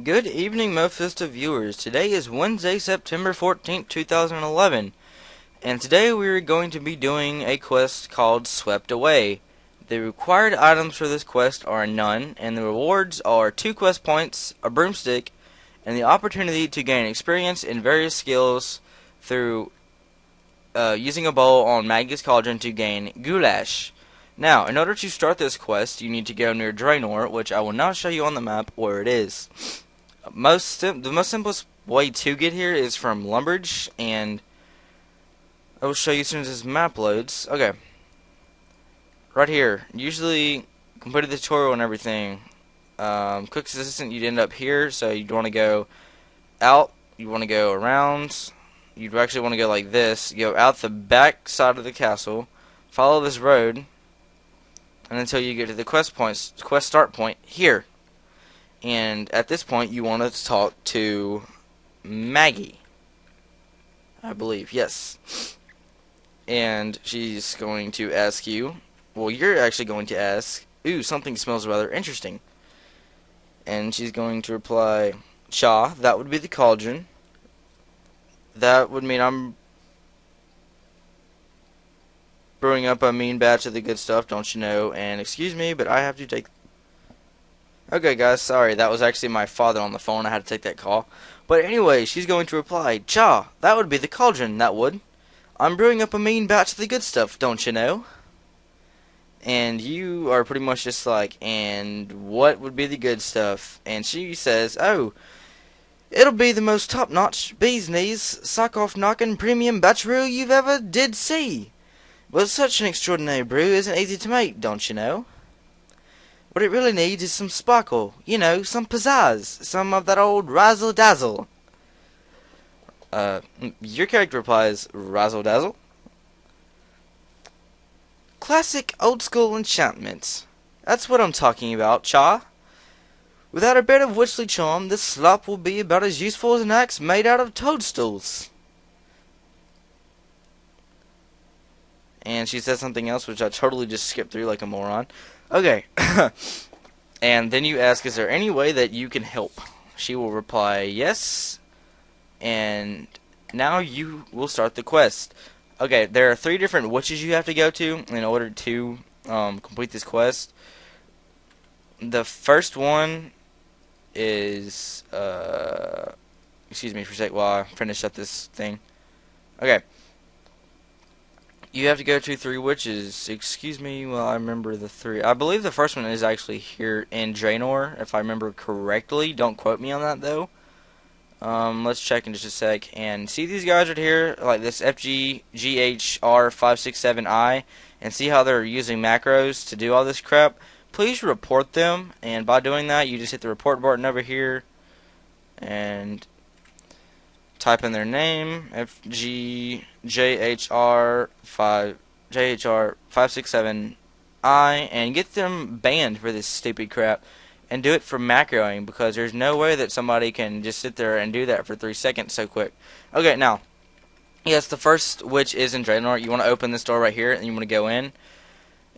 Good evening, M0fizta viewers. Today is Wednesday, September 14th, 2011, and today we are going to be doing a quest called Swept Away. The required items for this quest are none, and the rewards are 2 quest points, a broomstick, and the opportunity to gain experience in various skills through using a bowl on Maggie's Cauldron to gain Goulash. Now, in order to start this quest, you need to go near Draenor, which I will now show you on the map where it is. The most simplest way to get here is from Lumbridge, and I will show you as soon as this map loads. Okay, right here. Usually, completed the tutorial and everything. Cook's Assistant, you'd end up here, so you'd want to go out, you want to go around, you'd actually want to go like this, go out the back side of the castle, follow this road, and until you get to the quest start point here. And at this point, you want to talk to Maggie, I believe, yes. And she's going to ask you, well, you're actually going to ask, ooh, something smells rather interesting. And she's going to reply, Cha, that would be the cauldron. That would mean I'm brewing up a mean batch of the good stuff, don't you know? And excuse me, but I have to take... Okay, guys, sorry, that was actually my father on the phone. I had to take that call. But anyway, she's going to reply, Cha, that would be the cauldron, that would. I'm brewing up a mean batch of the good stuff, don't you know? And you are pretty much just like, and what would be the good stuff? And she says, oh, it'll be the most top-notch, bee's knees, sock-off knocking premium batch brew you've ever did see. But such an extraordinary brew isn't easy to make, don't you know? What it really needs is some sparkle, you know, some pizzazz, some of that old razzle-dazzle. Your character replies, razzle-dazzle? Classic old-school enchantments. That's what I'm talking about, Cha. Without a bit of witchly charm, this slop will be about as useful as an axe made out of toadstools. And she says something else, which I totally just skipped through like a moron. Okay. And then you ask, is there any way that you can help? She will reply, yes. And now you will start the quest. Okay, there are 3 different witches you have to go to in order to complete this quest. The first one is... excuse me for a sec while I finish up this thing. Okay. You have to go to 3 witches. Excuse me while I remember the 3. I believe the first one is actually here in Draenor, if I remember correctly. Don't quote me on that, though. Let's check in just a sec. And see these guys right here, like this FGGHR567I, and see how they're using macros to do all this crap? Please report them, and by doing that, you just hit the report button over here, and type in their name, FGJHR567I, and get them banned for this stupid crap. And do it for macroing, because there's no way that somebody can just sit there and do that for 3 seconds so quick. Okay, now, yes, the first witch is in Draenor. You want to open this door right here, and you want to go in,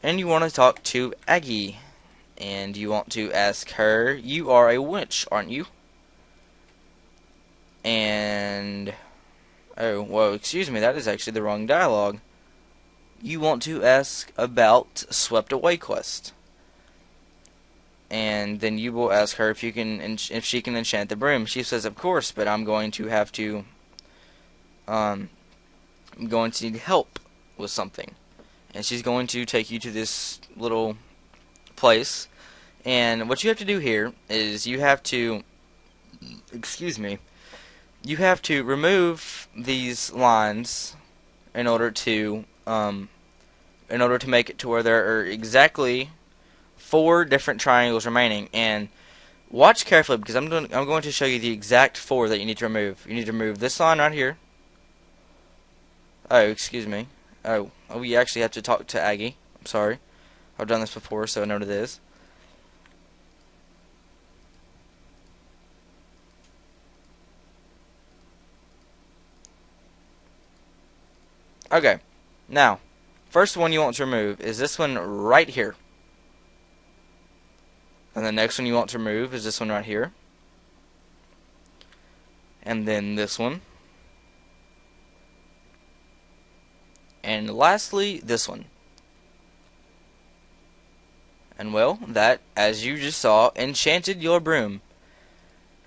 and you want to talk to Aggie. And you want to ask her, you are a witch, aren't you? And, oh, whoa, excuse me, that is actually the wrong dialogue. You want to ask about Swept Away quest. And then you will ask her if she can enchant the broom. She says, of course, but I'm going to have to, I'm going to need help with something. And she's going to take you to this little place. And what you have to do here is you have to, excuse me, you have to remove these lines in order to make it to where there are exactly 4 different triangles remaining. And watch carefully, because I'm going to show you the exact 4 that you need to remove. You need to remove this line right here. Oh, excuse me. Oh, we actually have to talk to Aggie. I'm sorry. I've done this before, so I know what it is. Okay. Now, first one you want to remove is this one right here. And the next one you want to remove is this one right here. and then this one, and lastly this one. And well, that, as you just saw, enchanted your broom,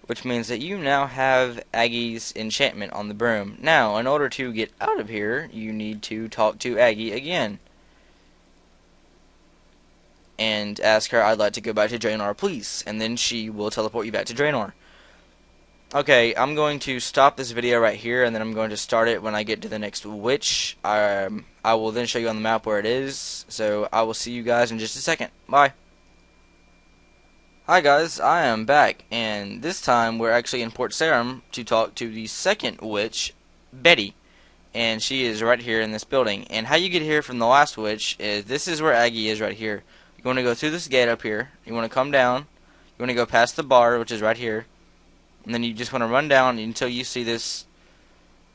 which means that you now have Aggie's enchantment on the broom. Now, in order to get out of here, you need to talk to Aggie again and ask her, "I'd like to go back to Draenor, please," and then she will teleport you back to Draenor. Okay, I'm going to stop this video right here, and then I'm going to start it when I get to the next witch. I will then show you on the map where it is, so I will see you guys in just a second. Bye. Hi guys, I am back, and this time we're actually in Port Sarim to talk to the second witch, Betty, and she is right here in this building. And how you get here from the last witch is, this is where Aggie is right here. You want to go through this gate up here, you want to come down, you want to go past the bar, which is right here, and then you just want to run down until you see this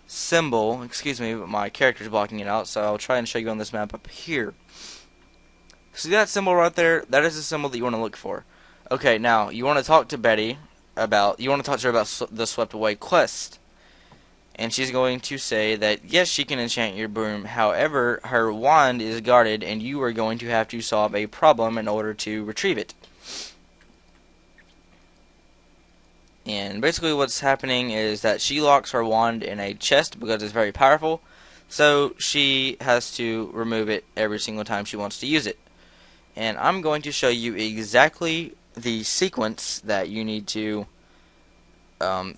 symbol. Excuse me, but my character's blocking it out, so I'll try and show you on this map up here. See that symbol right there? That is the symbol that you want to look for. Okay, now you want to talk to Betty about, you want to talk to her about the Swept Away quest. And she's going to say that yes, she can enchant your broom. However, her wand is guarded and you are going to have to solve a problem in order to retrieve it. And basically what's happening is that she locks her wand in a chest because it's very powerful. So she has to remove it every single time she wants to use it. And I'm going to show you exactly the sequence that you need to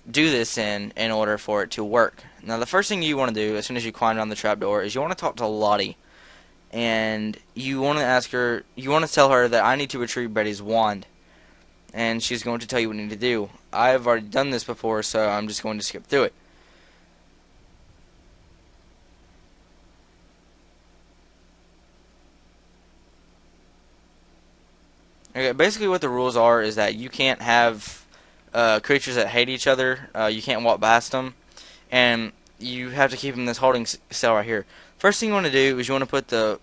do this in order for it to work. Now the first thing you want to do as soon as you climb down the trapdoor is you want to talk to Lottie, and you want to ask her, you want to tell her that I need to retrieve Betty's wand, and she's going to tell you what you need to do. I've already done this before, so I'm just going to skip through it. Okay, basically what the rules are is that you can't have creatures that hate each other. You can't walk past them, and you have to keep them in this holding cell right here. First thing you want to do is you want to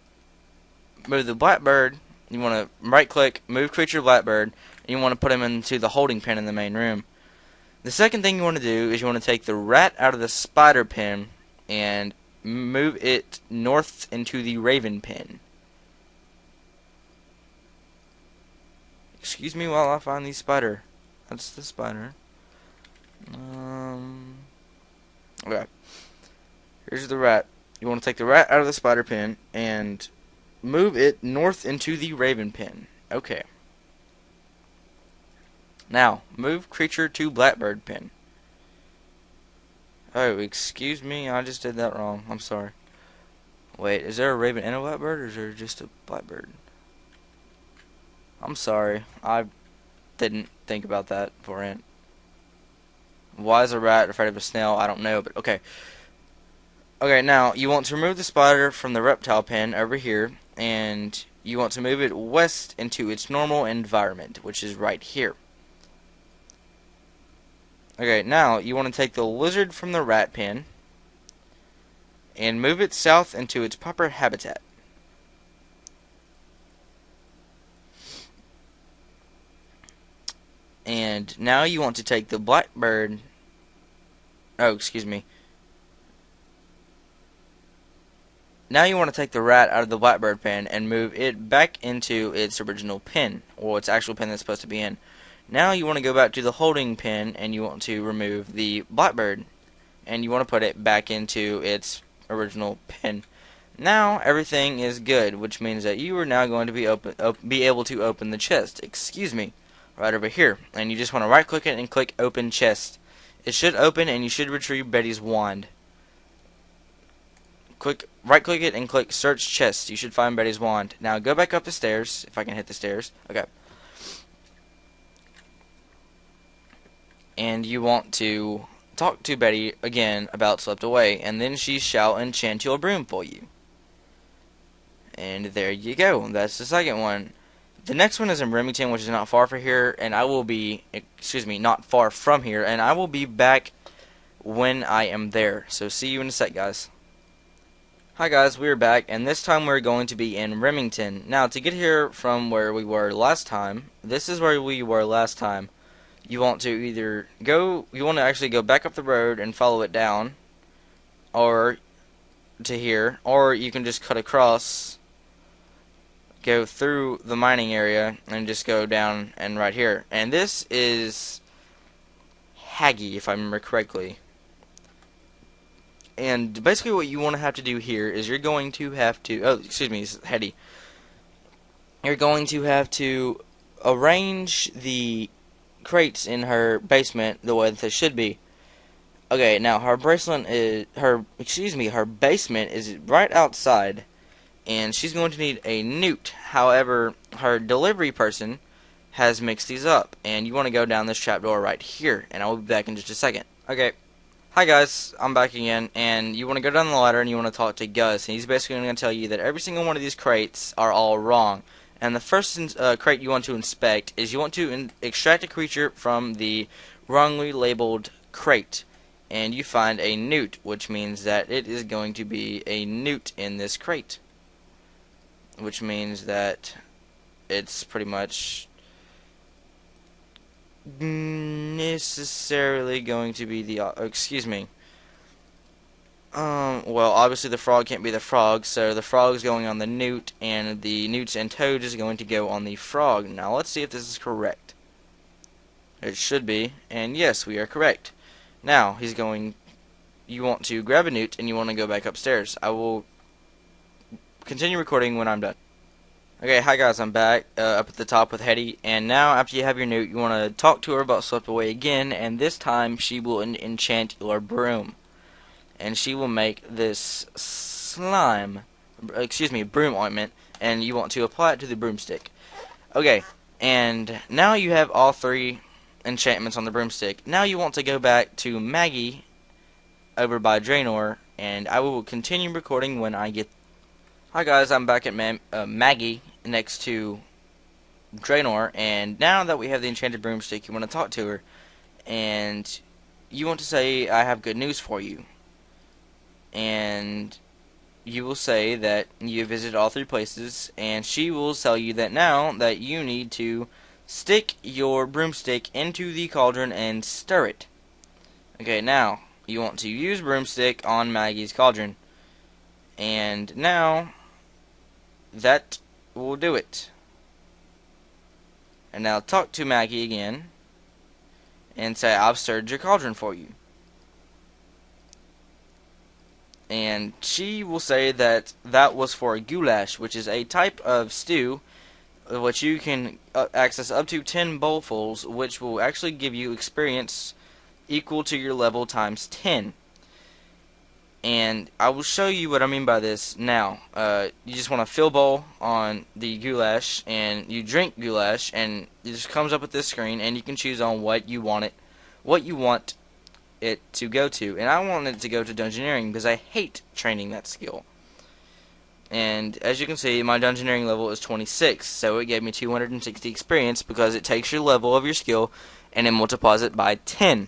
move the blackbird. You want to right click, move creature blackbird, and you want to put him into the holding pen in the main room. The second thing you want to do is you want to take the rat out of the spider pen and move it north into the raven pen. Excuse me while I find the spider. That's the spider. Okay. Here's the rat. You want to take the rat out of the spider pen and move it north into the raven pen. Okay. Now, move creature to blackbird pen. Oh, excuse me, I just did that wrong. I'm sorry. Wait, is there a raven and a blackbird, or is there just a blackbird? I'm sorry, I didn't think about that beforehand. Why is a rat afraid of a snail? I don't know, but okay. Okay, now, you want to remove the spider from the reptile pen over here, and you want to move it west into its normal environment, which is right here. Okay, now, you want to take the lizard from the rat pen, and move it south into its proper habitat. And now you want to take the blackbird, oh, excuse me. Now you want to take the rat out of the blackbird pen and move it back into its original pen, or its actual pen that's supposed to be in. Now you want to go back to the holding pen and you want to remove the blackbird, and you want to put it back into its original pen. Now everything is good, which means that you are now going to be able to open the chest. Excuse me. Right over here, and you just want to right click it and click open chest. It should open and you should retrieve Betty's wand. Right click it and click search chest. You should find Betty's wand. Now go back up the stairs, if I can hit the stairs. Okay. And you want to talk to Betty again about Swept Away, and then she shall enchant your broom for you. And there you go. That's the second one. The next one is in Remington, which is not far from here, and I will be, not far from here, and I will be back when I am there. So see you in a sec, guys. Hi guys, we're back, and this time we're going to be in Remington. Now, to get here from where we were last time, this is where we were last time. you want to either you want to actually go back up the road and follow it down, or to here, or you can just cut across, go through the mining area, and just go down and right here. And this is Haggy, if I remember correctly. And basically what you want to have to do here is you're going to have to, oh, excuse me, it's Hetty. You're going to have to arrange the crates in her basement the way that they should be. Okay, now her basement is right outside, and she's going to need a newt. However, her delivery person has mixed these up, and you want to go down this trapdoor right here, and I will be back in just a second. Okay. Hi guys, I'm back again, and you want to go down the ladder and you want to talk to Gus, and he's basically going to tell you that every single one of these crates are all wrong. And the first crate you want to inspect is you want to extract a creature from the wrongly labeled crate, and you find a newt, which means that it is going to be a newt in this crate, which means that it's pretty much necessarily going to be the excuse me. Well, obviously the frog can't be the frog, so the frog is going on the newt, and the newts and toads is going to go on the frog. Now let's see if this is correct. It should be, and yes, we are correct. Now you want to grab a newt and you want to go back upstairs. I will continue recording when I'm done. Okay, hi guys, I'm back up at the top with Hetty, and now after you have your newt, you want to talk to her about Swept Away again, and this time she will enchant your broom. And she will make this broom ointment, and you want to apply it to the broomstick. Okay, and now you have all 3 enchantments on the broomstick. Now you want to go back to Maggie over by Draenor, and I will continue recording when I get. Hi guys, I'm back at Maggie next to Draenor, and now that we have the enchanted broomstick, you want to talk to her, and you want to say, I have good news for you. And you will say that you visited all 3 places, and she will tell you that now that you need to stick your broomstick into the cauldron and stir it. Okay, now you want to use broomstick on Maggie's cauldron, and now that will do it. And now talk to Maggie again and say, I've stirred your cauldron for you. And she will say that that was for a goulash, which is a type of stew which you can access up to 10 bowlfuls, which will actually give you experience equal to your level times 10. And I will show you what I mean by this now. You just want to fill bowl on the goulash, and you drink goulash, and it just comes up with this screen, and you can choose on what you want it to go to. And I want it to go to Dungeoneering because I hate training that skill. And as you can see, my Dungeoneering level is 26, so it gave me 260 experience because it takes your level of your skill and it multiplies it by 10.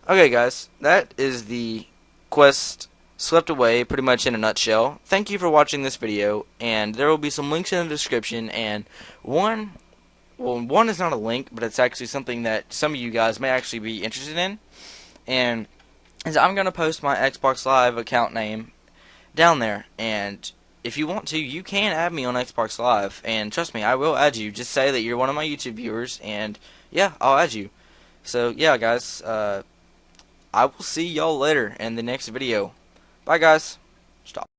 Okay guys, that is the quest Swept Away pretty much in a nutshell. Thank you for watching this video, and there will be some links in the description, and one is not a link, but it's actually something that some of you guys may actually be interested in, and I'm going to post my Xbox Live account name down there, and if you want to, you can add me on Xbox Live, and trust me, I will add you. Just say that you're one of my YouTube viewers, and yeah, I'll add you. So yeah guys, I will see y'all later in the next video. Bye guys. Stop.